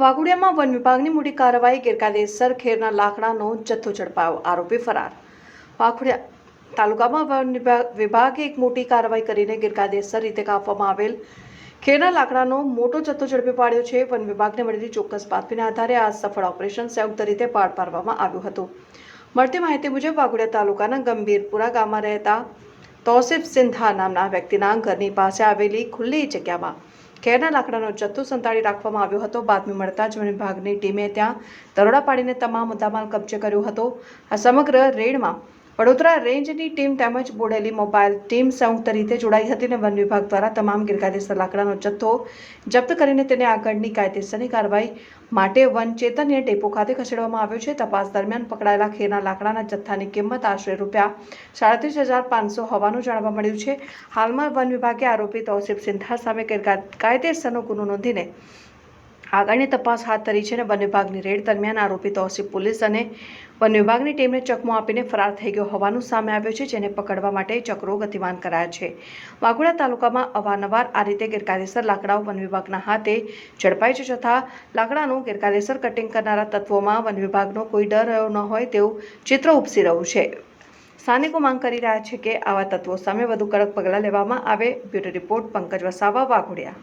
વાઘોડિયામાં one વિભાગની મોટી કાર્યવાહી, ગેરકાયદેસર ખેરના લાકડાનો જથ્થો ઝડપાયો, આરોપી ફરાર। વાઘોડિયા તાલુકામાં વન વિભાગે એક મોટી કાર્યવાહી કરીને ગેરકાયદેસર રીતે કાપવામાં આવેલ ખેરના લાકડાનો મોટો જથ્થો ઝડપી પાડ્યો છે। વન વિભાગને મળેલી ચોક્કસ બાતમીના આધારે આ સફળ ઓપરેશન સંયુક્ત રીતે પાર પાડવામાં આવ્યું હતું। મળતી માહિતી મુજબ વાઘોડિયા તાલુકાના ગંભીરપુરા ગામમાં રહેતા તૌસીફ સિંધા નામના વ્યક્તિના ઘરની પાસે આવેલી ખુલ્લી જગ્યામાં ખેરના લાકડાનો જથ્થો સંતાડી રાખવામાં આવ્યો હતો। બાતમી મળતા જ વન વિભાગની ટીમે ત્યાં દરોડા પાડીને તમામ મુદ્દામાલ કબજે કર્યો હતો। આ સમગ્ર રેડમાં વડોદરા રેન્જની ટીમ તેમજ બોડેલી મોબાઈલ ટીમ સંયુક્ત રીતે જોડાઈ હતી અને વન વિભાગ દ્વારા તમામ ગેરકાયદેસર લાકડાનો જથ્થો જપ્ત કરીને તેને આગળની કાયદેસરની કાર્યવાહી માટે વન ચેતન્ય ડેપો ખાતે ખસેડવામાં આવ્યો છે। તપાસ દરમિયાન પકડાયેલા ખેરના લાકડાના જથ્થાની કિંમત આશરે ₹37,500 હોવાનું જાણવા મળ્યું છે। હાલમાં વન વિભાગે આરોપી તૌસીફ સિંધા સામે કાયદેસરનો ગુનો નોંધીને આગળની તપાસ હાથ ધરી છે અને વન વિભાગની રેડ દરમિયાન આરોપી તૌસીફ પોલીસ અને વન વિભાગની ટીમને ચકમો આપીને ફરાર થઈ ગયો હોવાનું સામે આવ્યું છે, જેને પકડવા માટે ચક્રો ગતિમાન કરાયા છે। વાઘોડિયા તાલુકામાં અવારનવાર આ રીતે ગેરકાયદેસર લાકડાઓ વન વિભાગના હાથે ઝડપાય છે, છતાં લાકડાનું ગેરકાયદેસર કટિંગ કરનારા તત્વોમાં વન વિભાગનો કોઈ ડર રહ્યો ન હોય તેવું ચિત્ર ઉપસી રહ્યું છે। સ્થાનિકો માંગ કરી રહ્યા છે કે આવા તત્વો સામે વધુ કડક પગલાં લેવામાં આવે। Bureau report, Pankaj Vasava, Waghodia.